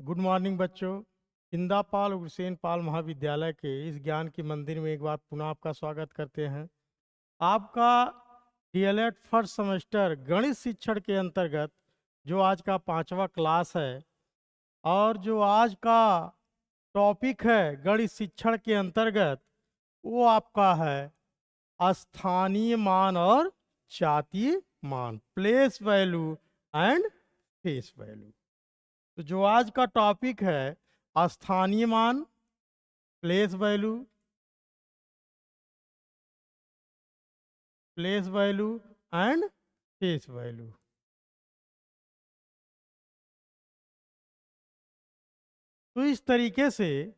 Good morning बच्चों। इंदापाल उग्रसेन पाल महाविद्यालय के इस ज्ञान के मंदिर में एक बार पुनः आपका स्वागत करते हैं। आपका डीएलएड फर्स्ट सेमेस्टर गणित शिक्षण के अंतर्गत जो आज का 5वां क्लास है और जो आज का टॉपिक है गणित शिक्षण के अंतर्गत वो आपका है स्थानीय मान और जातीय मान, place value and face value. तो जो आज का टॉपिक है स्थानीय मान, place value and face value. तो इस तरीके से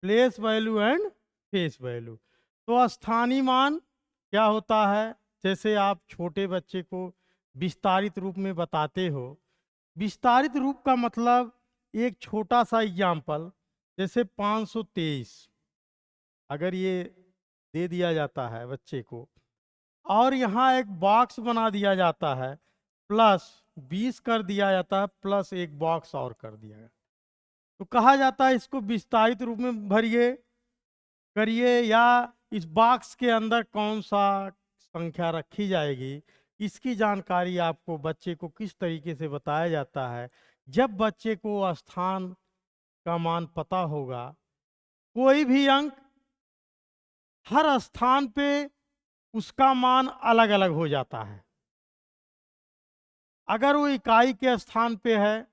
place value and face value. तो स्थानीय मान क्या होता है, जैसे आप छोटे बच्चे को विस्तारित रूप में बताते हो। विस्तारित रूप का मतलब एक छोटा सा एग्जाम्पल, जैसे 523 अगर ये दे दिया जाता है बच्चे को और यहाँ एक बॉक्स बना दिया जाता है, प्लस 20 कर दिया जाता है, प्लस एक बॉक्स और कर दिया जाता है, तो कहा जाता है इसको विस्तारित रूप में भरिए करिए, या इस बॉक्स के अंदर कौन सा संख्या रखी जाएगी इसकी जानकारी आपको बच्चे को किस तरीके से बताया जाता है। जब बच्चे को स्थान का मान पता होगा, कोई भी अंक हर स्थान पे उसका मान अलग अलग हो जाता है। अगर वो इकाई के स्थान पे है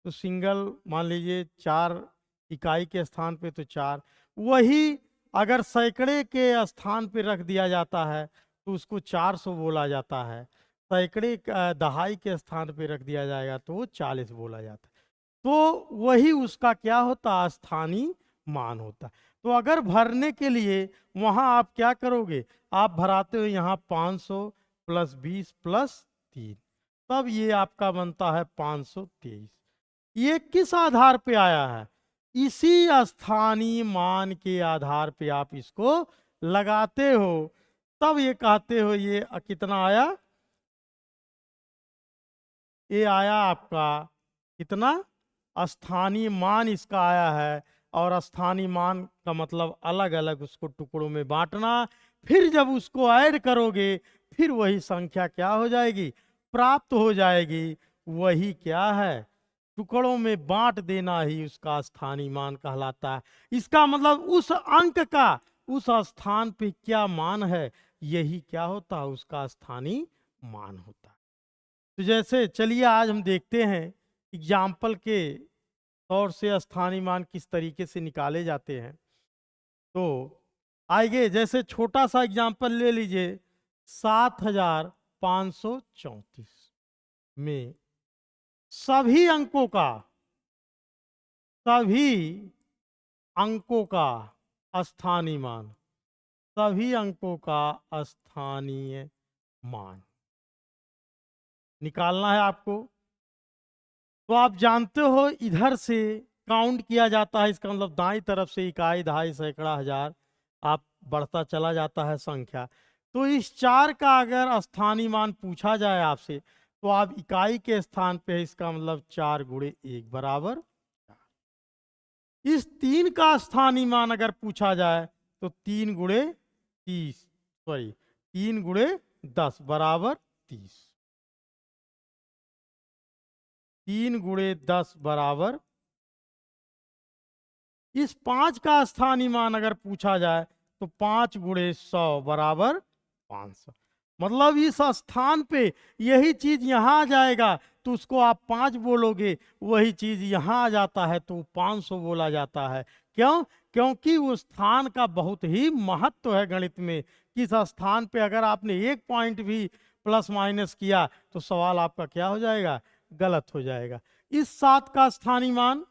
तो सिंगल मान लीजिए 4, इकाई के स्थान पे तो 4, वही अगर सैकड़े के स्थान पे रख दिया जाता है तो उसको 400 बोला जाता है। सैकड़े दहाई के स्थान पे रख दिया जाएगा तो वो 40 बोला जाता है। तो वही उसका क्या होता है, स्थानीय मान होता है। तो अगर भरने के लिए वहां आप क्या करोगे, आप भराते हो यहाँ 500 प्लस 20 प्लस 3, तब ये आपका बनता है 523। ये किस आधार पे आया है, इसी स्थानीय मान के आधार पे आप इसको लगाते हो, तब ये कहते हो ये कितना आया, ये आया आपका कितना, स्थानीय मान इसका आया है। और स्थानीय मान का मतलब अलग अलग उसको टुकड़ों में बांटना, फिर जब उसको ऐड करोगे फिर वही संख्या क्या हो जाएगी, प्राप्त हो जाएगी। वही क्या है, टुकड़ों में बांट देना ही उसका स्थानीय मान कहलाता है। इसका मतलब उस अंक का उस स्थान पे क्या मान है, यही क्या होता है, उसका स्थानीय मान होता है। तो जैसे चलिए आज हम देखते हैं एग्जाम्पल के तौर से स्थानीय मान किस तरीके से निकाले जाते हैं। तो आइए जैसे छोटा सा एग्जाम्पल ले लीजिए, 7534 में सभी अंकों का स्थानीय मान, सभी अंकों का स्थानीय मान निकालना है आपको। तो आप जानते हो इधर से काउंट किया जाता है, इसका मतलब दाईं तरफ से इकाई, दहाई, सैकड़ा, हजार आप बढ़ता चला जाता है संख्या। तो इस 4 का अगर स्थानीय मान पूछा जाए आपसे तो आप इकाई के स्थान पे है, इसका मतलब 4 गुणे 1 बराबर 4। इस 3 का स्थानीय मान अगर पूछा जाए तो 3 गुणे 10 बराबर 30। 3 गुणे 10 बराबर। इस 5 का स्थानीय मान अगर पूछा जाए तो 5 गुणे 100 बराबर 500। मतलब इस स्थान पे यही चीज यहां आ जाएगा तो उसको आप 5 बोलोगे, वही चीज यहां आ जाता है तो 500 बोला जाता है। क्यों? क्योंकि उस स्थान का बहुत ही महत्व है गणित में। किस स्थान पे अगर आपने एक पॉइंट भी प्लस माइनस किया तो सवाल आपका क्या हो जाएगा, गलत हो जाएगा। इस 7 का स्थानीय मान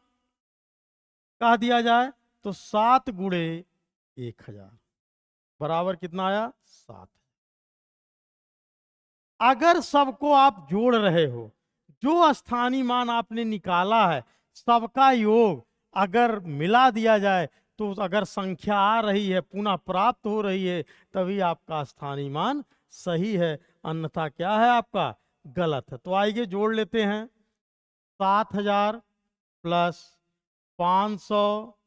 कह दिया जाए तो 7 गुणे 1000 बराबर कितना आया, 7। अगर सबको आप जोड़ रहे हो, जो स्थानीय मान आपने निकाला है सबका योग अगर मिला दिया जाए तो अगर संख्या आ रही है, पुनः प्राप्त हो रही है, तभी आपका स्थानीय मान सही है। अन्यथा क्या है आपका गलत है। तो आइए जोड़ लेते हैं। 7000 प्लस 500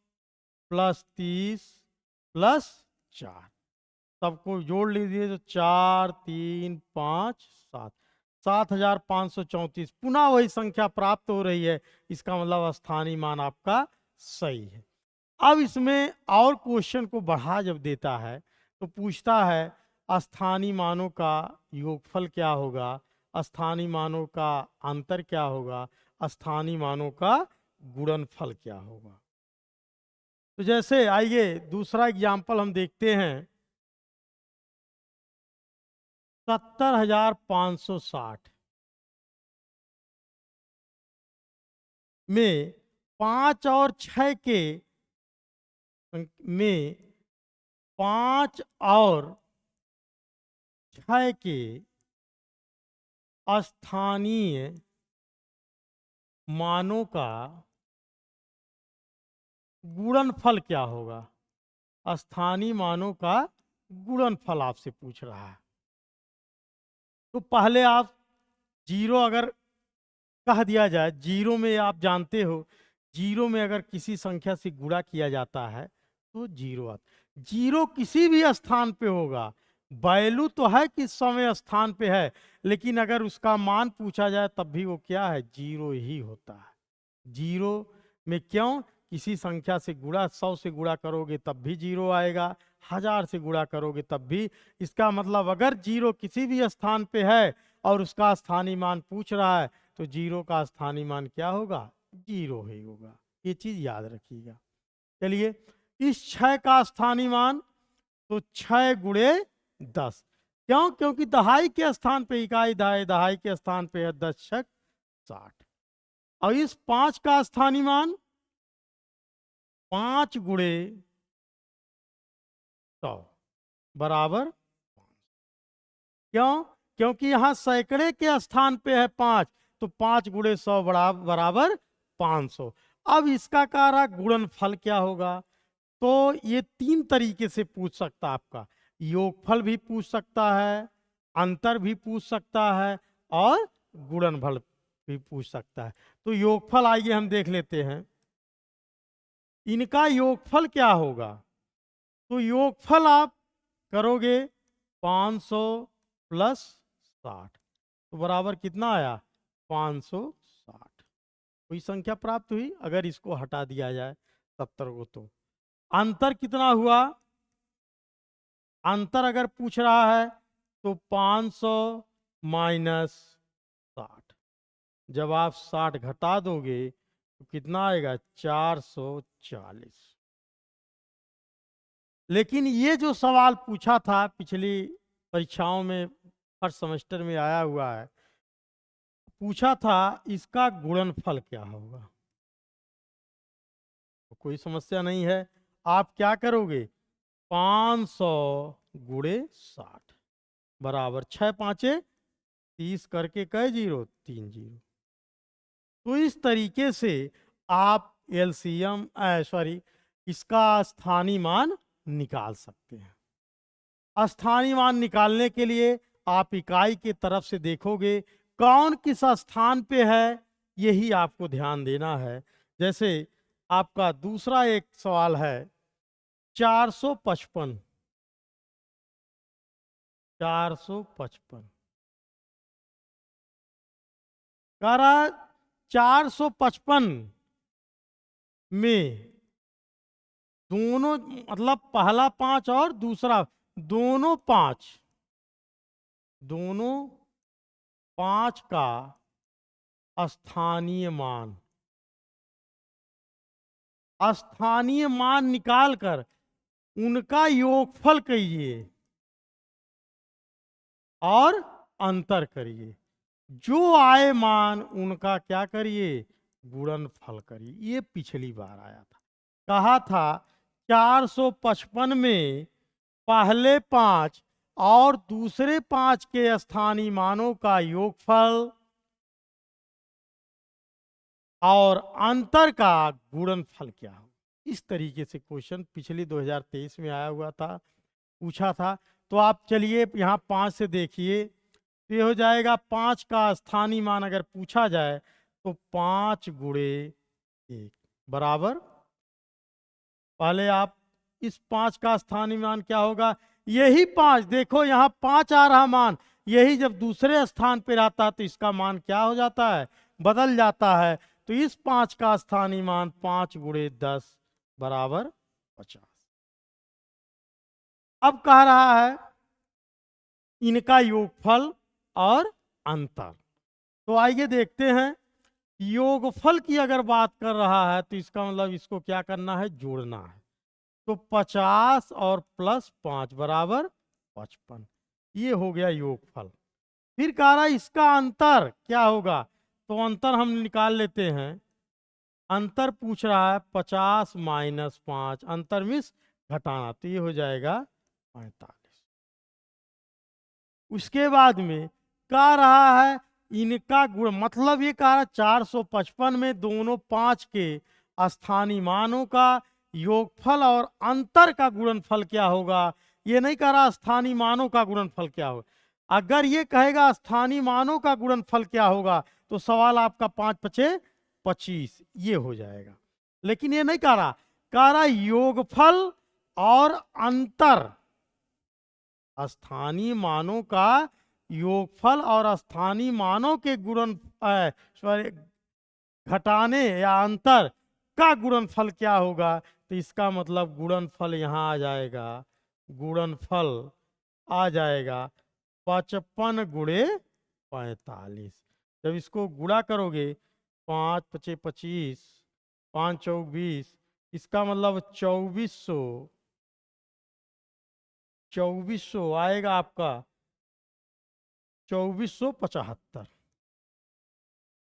प्लस 30 प्लस 4, सबको जोड़ लीजिए तो 4 3 5 7, 7534। पुनः वही संख्या प्राप्त हो रही है, इसका मतलब स्थानीय मान आपका सही है। अब इसमें और क्वेश्चन को बढ़ा जब देता है तो पूछता है स्थानीय मानों का योगफल क्या होगा, स्थानीय मानों का अंतर क्या होगा, स्थानीय मानों का गुणनफल क्या होगा। तो जैसे आइए दूसरा एग्जाम्पल हम देखते हैं। 70,560 में 5 और 6 के में 5 और 6 के स्थानीय मानों का गुणनफल क्या होगा। स्थानीय मानों का गुणनफल आपसे पूछ रहा है। तो पहले आप जीरो अगर कह दिया जाए, जीरो में आप जानते हो जीरो में अगर किसी संख्या से गुणा किया जाता है तो जीरो आता। जीरो किसी भी स्थान पे होगा, वैल्यू तो है किस समय स्थान पे है, लेकिन अगर उसका मान पूछा जाए तब भी वो क्या है, जीरो ही होता है। जीरो में क्यों, किसी संख्या से गुणा 100 से गुणा करोगे तब भी जीरो आएगा, 1000 से गुणा करोगे तब भी। इसका मतलब अगर जीरो किसी भी स्थान पे है और उसका स्थानीय मान पूछ रहा है तो जीरो का स्थानीय मान क्या होगा, जीरो ही होगा। ये चीज याद रखिएगा। चलिए इस 6 का स्थानीय मान तो 6 गुणे 10, क्यों, क्योंकि दहाई के स्थान पे इकाई दहाई, दहाई के स्थान पे है 10 छक 60। और इस 5 का स्थानीय मान 5 गुणे 100 बराबर, क्यों, क्योंकि यहां सैकड़े के स्थान पे है 5, तो 5 गुणे 100 बराबर 500। अब इसका कार्य गुणनफल क्या होगा। तो ये 3 तरीके से पूछ सकता है आपका, योगफल भी पूछ सकता है, अंतर भी पूछ सकता है और गुणनफल भी पूछ सकता है। तो योगफल आइए हम देख लेते हैं, इनका योगफल क्या होगा। तो योगफल आप करोगे 500 प्लस 60 तो बराबर कितना आया, 560। कोई संख्या प्राप्त हुई। अगर इसको हटा दिया जाए 70 को तो अंतर कितना हुआ, अंतर अगर पूछ रहा है तो 500 माइनस 60, जब आप 60 घटा दोगे तो कितना आएगा, 440। लेकिन ये जो सवाल पूछा था पिछली परीक्षाओं में, हर सेमेस्टर में आया हुआ है, पूछा था इसका गुणनफल क्या होगा। तो कोई समस्या नहीं है, आप क्या करोगे, 500 गुणे 60 बराबर 6 5 30 करके कई जीरो, 3 जीरो। तो इस तरीके से आप एलसीएम सॉरी इसका स्थानीय मान निकाल सकते हैं। स्थानीय मान निकालने के लिए आप इकाई के तरफ से देखोगे कौन किस स्थान पे है, यही आपको ध्यान देना है। जैसे आपका दूसरा एक सवाल है 455, 455 कह रहा 455 में दोनों मतलब पहला 5 और दूसरा दोनों 5, दोनों 5 का स्थानीय मान, स्थानीय मान निकालकर उनका योगफल करिए और अंतर करिए, जो आए मान उनका क्या करिए, गुणनफल करिए। ये पिछली बार आया था, कहा था 455 में पहले 5 और दूसरे 5 के स्थानीय मानों का योगफल और अंतर का गुणनफल क्या हो। इस तरीके से क्वेश्चन पिछले 2023 में आया हुआ था, पूछा था। तो आप चलिए यहाँ 5 से देखिए, तो ये हो जाएगा 5 का स्थानीय मान अगर पूछा जाए तो 5 गुणे 1 बराबर, पहले आप इस 5 का स्थानीय मान क्या होगा, यही 5, देखो यहाँ 5 आ रहा मान, यही जब दूसरे स्थान पे रहता है तो इसका मान क्या हो जाता है, बदल जाता है। तो इस 5 का स्थानीय मान 5 गुणे 10 बराबर 50। अब कह रहा है इनका योगफल और अंतर। तो आइए देखते हैं, योगफल की अगर बात कर रहा है तो इसका मतलब इसको क्या करना है, जोड़ना है। तो 50 और प्लस 5 बराबर 55, ये हो गया योगफल। फिर कह रहा है इसका अंतर क्या होगा, तो अंतर हम निकाल लेते हैं। अंतर पूछ रहा है 50 माइनस 5, अंतर मीन्स घटाना, तो ये हो जाएगा 45। उसके बाद में कह रहा है इनका गुण, मतलब ये कह रहा है 455 में दोनों 5 के स्थानीय मानों का योगफल और अंतर का गुणनफल क्या होगा। ये नहीं कह रहा स्थानीय मानों का गुणनफल क्या होगा। अगर ये कहेगा स्थानीय मानों का गुणनफल क्या होगा तो सवाल आपका 5 पचे 25 ये हो जाएगा। लेकिन ये नहीं कह रहा योगफल और अंतर, स्थानीय मानों का योगफल और स्थानीय मानों के गुणन घटाने या अंतर का गुणनफल क्या होगा। तो इसका मतलब गुणनफल यहाँ आ जाएगा, गुणनफल आ जाएगा 55 गुणे 45। जब इसको गुणा करोगे 5 पचे 25, 5 चौक 20, इसका मतलब 2400 आएगा आपका 2475।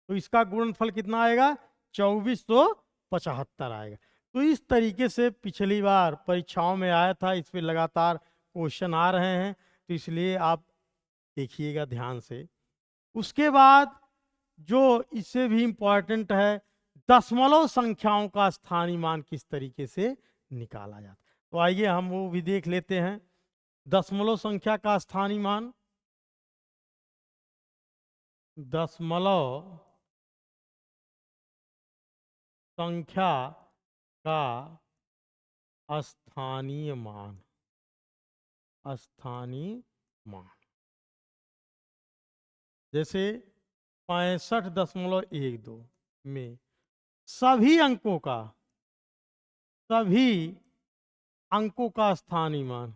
तो इसका गुणनफल कितना आएगा, 2475 आएगा। तो इस तरीके से पिछली बार परीक्षाओं में आया था, इस पे लगातार क्वेश्चन आ रहे हैं, तो इसलिए आप देखिएगा ध्यान से। उसके बाद जो इससे भी इम्पोर्टेंट है, दशमलव संख्याओं का स्थानीय मान किस तरीके से निकाला जाता है। तो आइए हम वो भी देख लेते हैं। दशमलव संख्या का स्थानीय मान, दशमलव संख्या का स्थानीय मान, स्थानीय मान जैसे 65.12 में सभी अंकों का स्थानीय मान,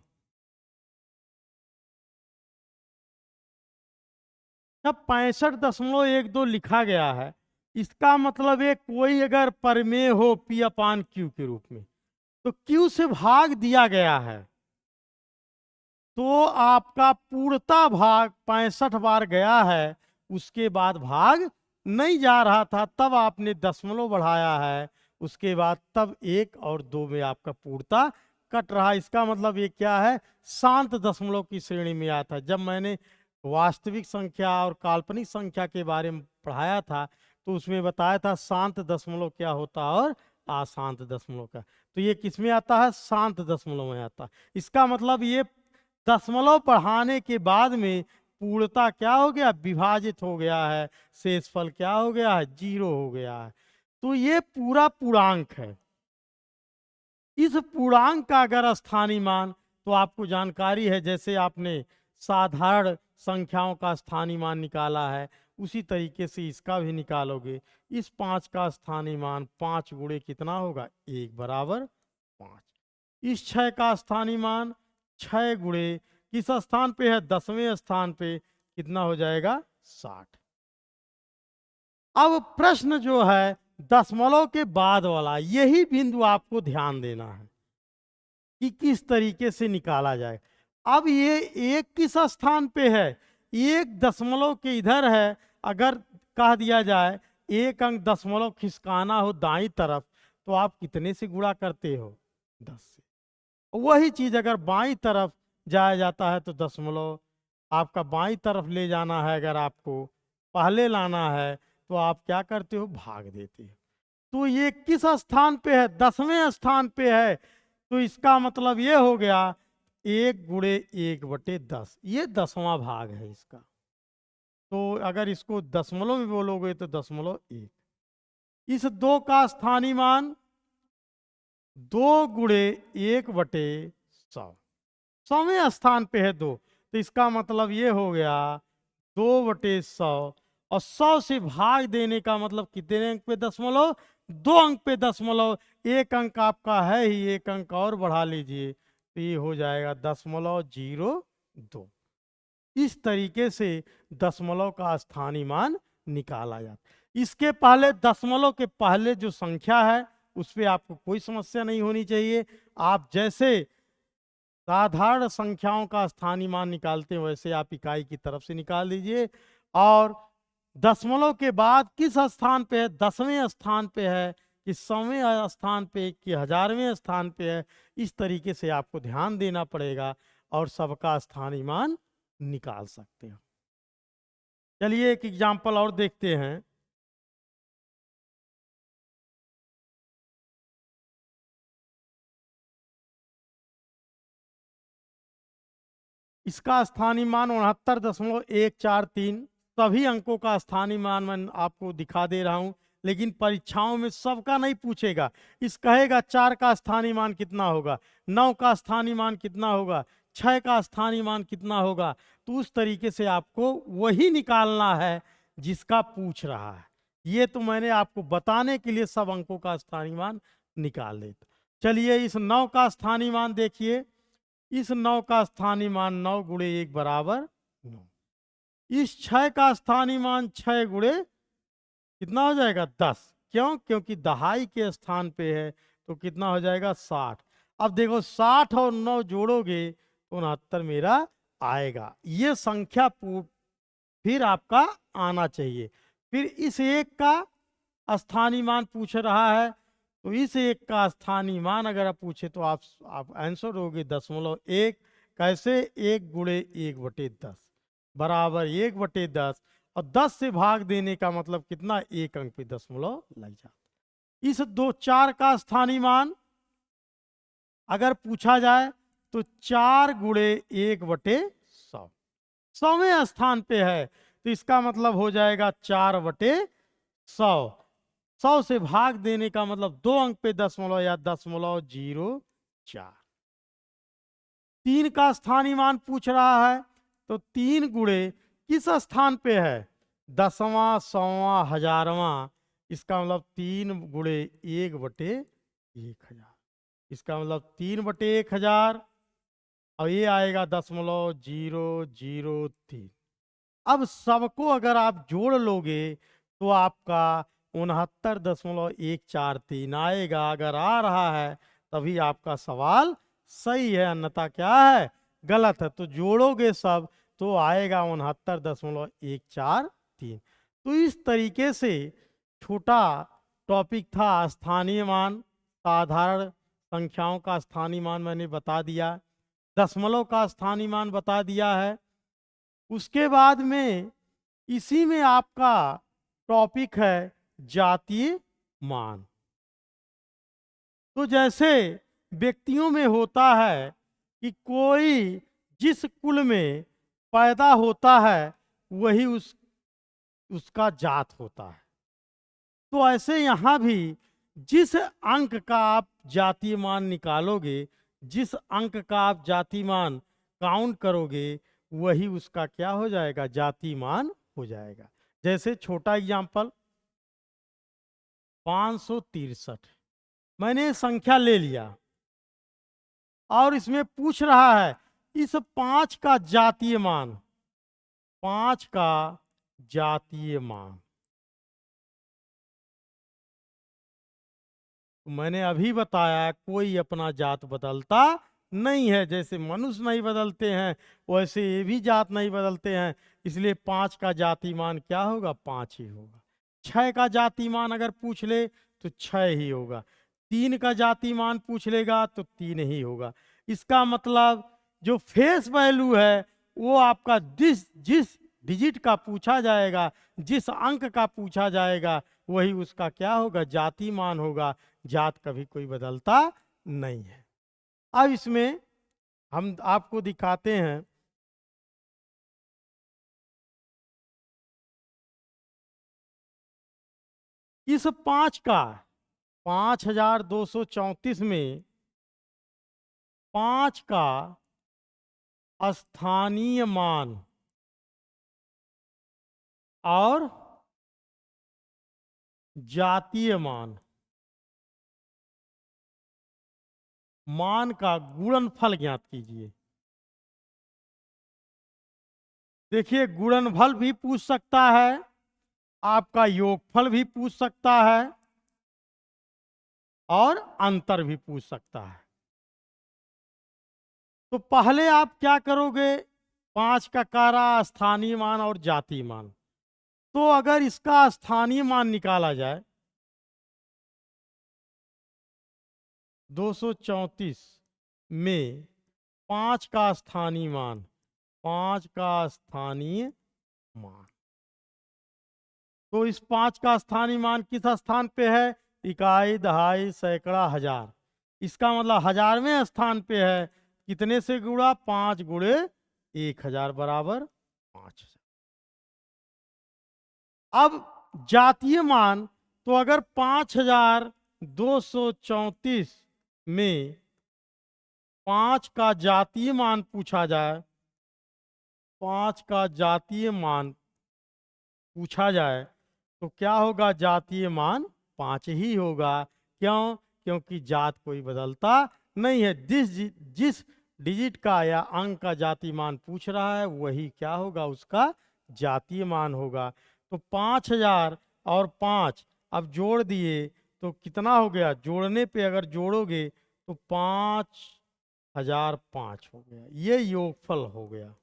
जब 65.12 लिखा गया है, इसका मतलब है कोई अगर प्रमेय हो P अपान Q के रूप में, तो Q से भाग दिया गया है तो आपका पूर्णता भाग 65 बार गया है, उसके बाद भाग नहीं जा रहा था, तब आपने दशमलव बढ़ाया है, उसके बाद तब 1 और 2 में आपका पूर्णता कट रहा। इसका मतलब ये क्या है, शांत दशमलव की श्रेणी में आया था। जब मैंने वास्तविक संख्या और काल्पनिक संख्या के बारे में पढ़ाया था तो उसमें बताया था शांत दशमलव क्या होता है और अशांत दशमलव का। तो ये किस में आता है, शांत दशमलव में आता है। इसका मतलब ये दशमलव बढ़ाने के बाद में पूर्णता क्या हो गया, विभाजित हो गया है, शेषफल क्या हो गया है, 0 हो गया है। तो ये पूरा पूर्णांक है। इस पूर्णांक का अगर स्थानीय मान, तो आपको जानकारी है जैसे आपने साधारण संख्याओं का स्थानीय मान निकाला है, उसी तरीके से इसका भी निकालोगे। इस 5 का स्थानीय मान 5 गुणे कितना होगा, 1 बराबर 5। इस 6 का स्थानीय मान 6 गुणे किस स्थान पे है, 10वें स्थान पे, कितना हो जाएगा, 60। अब प्रश्न जो है दशमलव के बाद वाला, यही बिंदु आपको ध्यान देना है कि किस तरीके से निकाला जाए। अब ये 1 किस स्थान पे है, 1 दशमलव के इधर है। अगर कह दिया जाए 1 अंक दशमलव खिसकाना हो दाईं तरफ, तो आप कितने से गुणा करते हो, 10 से। वही चीज अगर बाईं तरफ जाया जाता है तो दशमलव आपका बाईं तरफ ले जाना है, अगर आपको पहले लाना है तो आप क्या करते हो, भाग देते हो। तो ये किस स्थान पे है, 10वें स्थान पे है। तो इसका मतलब ये हो गया 1 गुणे 1/10, ये 10वां भाग है इसका। तो अगर इसको दशमलव में बोलोगे तो 0.1। इस 2 का स्थानीय मान 2 × 1/100, 100वें स्थान पे है 2, तो इसका मतलब ये हो गया 2/100। और 100 से भाग देने का मतलब कितने अंक पे दशमलव? 2 अंक पे दशमलव। एक अंक आपका है ही, एक अंक और बढ़ा लीजिए तो ये हो जाएगा 0.02। इस तरीके से दशमलव का स्थानीय मान निकाला जाता। इसके पहले दशमलव के पहले जो संख्या है उस पर आपको कोई समस्या नहीं होनी चाहिए। आप जैसे साधारण संख्याओं का स्थानीय मान निकालते हैं वैसे आप इकाई की तरफ से निकाल दीजिए। और दशमलव के बाद किस स्थान पे है, 10वें स्थान पे है कि 100वें स्थान पे कि 1000वें स्थान पे है, इस तरीके से आपको ध्यान देना पड़ेगा और सबका स्थानीय मान निकाल सकते हो। चलिए एक एग्जाम्पल और देखते हैं। इसका स्थानीय मान 69.143। सभी अंकों का स्थानीय मान मैं आपको दिखा दे रहा हूं, लेकिन परीक्षाओं में सबका नहीं पूछेगा। इस कहेगा 4 का स्थानीय मान कितना होगा, 9 का स्थानीय मान कितना होगा, 6 का स्थानीय मान कितना होगा। तो उस तरीके से आपको वही निकालना है जिसका पूछ रहा है। ये तो मैंने आपको बताने के लिए सब अंकों का स्थानीय मान निकाल देता। चलिए इस 9 का स्थानीय मान देखिए। इस 9 का स्थानीय मान 9 × 1 = 9। इस 6 का स्थानीय मान 6 × कितना हो जाएगा 10। क्यों? क्योंकि दहाई के स्थान पे है तो कितना हो जाएगा 60। अब देखो 60 और 9 जोड़ोगे तो 69 मेरा आएगा। ये संख्या फिर आपका आना चाहिए। फिर इस एक का स्थानीय मान पूछ रहा है तो इस एक का स्थानीय मान अगर आप पूछे तो आप आंसर दोगे 0.1। कैसे? 1 × 1/10 बराबर 1/10। और 10 से भाग देने का मतलब कितना? 1 अंक पे दशमलव लग जाता। इस 4 का स्थानीय मान अगर पूछा जाए तो 4 × 1/100, 100वें स्थान पे है तो इसका मतलब हो जाएगा 4/100। 100 से भाग देने का मतलब 2 अंक पे दशमलव या 0.04। 3 का स्थानीय मान पूछ रहा है तो 3 × किस स्थान पे है? 10वां, 100वां, 1000वां। इसका मतलब 3 × 1/1000। इसका मतलब 3/1000 और ये आएगा 0.003। अब सबको अगर आप जोड़ लोगे तो आपका 69.143 आएगा। अगर आ रहा है तभी आपका सवाल सही है, अन्यथा क्या है? गलत है। तो जोड़ोगे सब तो आएगा 69.143। तो इस तरीके से छोटा टॉपिक था स्थानीय मान। साधारण संख्याओं का स्थानीय मान मैंने बता दिया, दशमलव का स्थानीय मान बता दिया है। उसके बाद में इसी में आपका टॉपिक है जातीय मान। तो जैसे व्यक्तियों में होता है कि कोई जिस कुल में पैदा होता है वही उसका जात होता है, तो ऐसे यहाँ भी जिस अंक का आप जातीय मान निकालोगे, जिस अंक का आप जातीय मान काउंट करोगे वही उसका क्या हो जाएगा? जातीय मान हो जाएगा। जैसे छोटा एग्जांपल 563, मैंने संख्या ले लिया और इसमें पूछ रहा है इस 5 का जातीय मान, 5 का जातीय मान। तो मैंने अभी बताया कोई अपना जात बदलता नहीं है। जैसे मनुष्य नहीं बदलते हैं वैसे ये भी जात नहीं बदलते हैं। इसलिए 5 का जाति मान क्या होगा? 5 ही होगा। 6 का जाति मान अगर पूछ ले तो 6 ही होगा। 3 का जाति मान पूछ लेगा तो 3 ही होगा। इसका मतलब जो फेस वैल्यू है वो आपका जिस डिजिट का पूछा जाएगा, जिस अंक का पूछा जाएगा वही उसका क्या होगा? जाति मान होगा। जात कभी कोई बदलता नहीं है। अब इसमें हम आपको दिखाते हैं इस 5 का 5234 में 5 का स्थानीय मान और जातीय मान का गुणनफल ज्ञात कीजिए। देखिए, गुणनफल भी पूछ सकता है, आपका योगफल भी पूछ सकता है और अंतर भी पूछ सकता है। तो पहले आप क्या करोगे, 5 का कारा स्थानीय मान और जातीय मान। तो अगर इसका स्थानीय मान निकाला जाए 234 में 5 का स्थानीय मान, 5 का स्थानीय मान, तो इस 5 का स्थानीय मान किस स्थान पे है, इकाई, दहाई, सैकड़ा, हजार। इसका मतलब 1000वें स्थान पे है। कितने से गुणा, 5 गुणे 1000 बराबर 5000। अब जातीय मान, तो अगर 5234 में 5 का जातीय मान पूछा जाए, 5 का जातीय मान पूछा जाए, तो क्या होगा, जातीय मान 5 ही होगा। क्यों? क्योंकि जात कोई बदलता नहीं है। जिस डिजिट का या अंक का जातीय मान पूछ रहा है वही क्या होगा, उसका जातीय मान होगा। तो 5000 और 5 अब जोड़ दिए तो कितना हो गया, जोड़ने पे अगर जोड़ोगे तो 5005 हो गया। ये योगफल हो गया।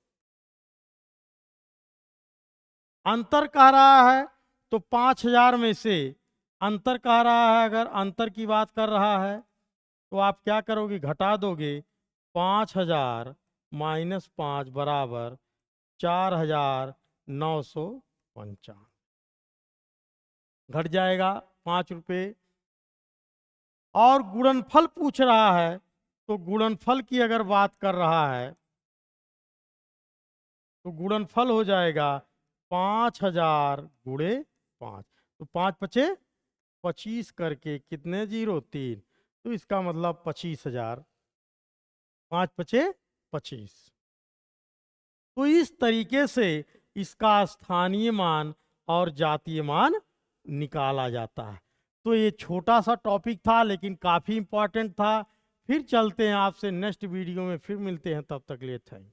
अंतर कह रहा है तो 5000 में से अंतर कह रहा है, अगर अंतर की बात कर रहा है तो आप क्या करोगे, घटा दोगे। 5000 माइनस 5 बराबर 4955, घट जाएगा 5 रुपये। और गुणनफल पूछ रहा है तो गुणनफल की अगर बात कर रहा है तो गुणनफल हो जाएगा 5000 गुणे 5। तो 5 पचे 25 करके कितने जीरो, 3। तो इसका मतलब 25,000, 5 पचे 25। तो इस तरीके से इसका स्थानीय मान और जातीय मान निकाला जाता है। तो ये छोटा सा टॉपिक था लेकिन काफ़ी इंपॉर्टेंट था। फिर चलते हैं आपसे नेक्स्ट वीडियो में, फिर मिलते हैं, तब तक लिए थैंक।